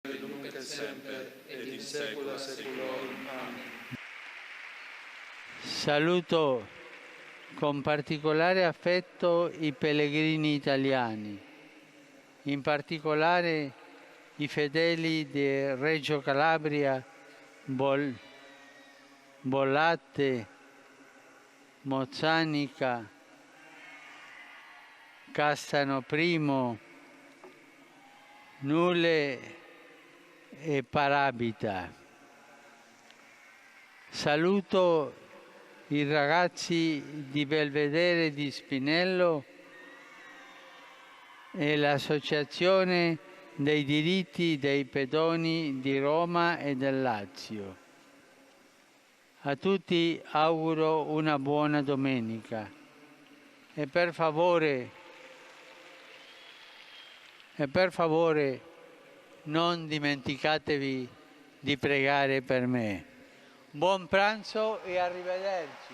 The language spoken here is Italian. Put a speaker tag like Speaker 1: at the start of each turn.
Speaker 1: nunc et semper, et in saecula saeculorum. Amen.
Speaker 2: Saluto con particolare affetto i pellegrini italiani, in particolare i fedeli di Reggio Calabria, Bollate, Mozzanica, Castano Primo, Nule e Parabita. Saluto i ragazzi di Belvedere di Spinello e l'Associazione dei diritti dei pedoni di Roma e del Lazio. A tutti auguro una buona domenica e per favore non dimenticatevi di pregare per me. Buon pranzo e arrivederci.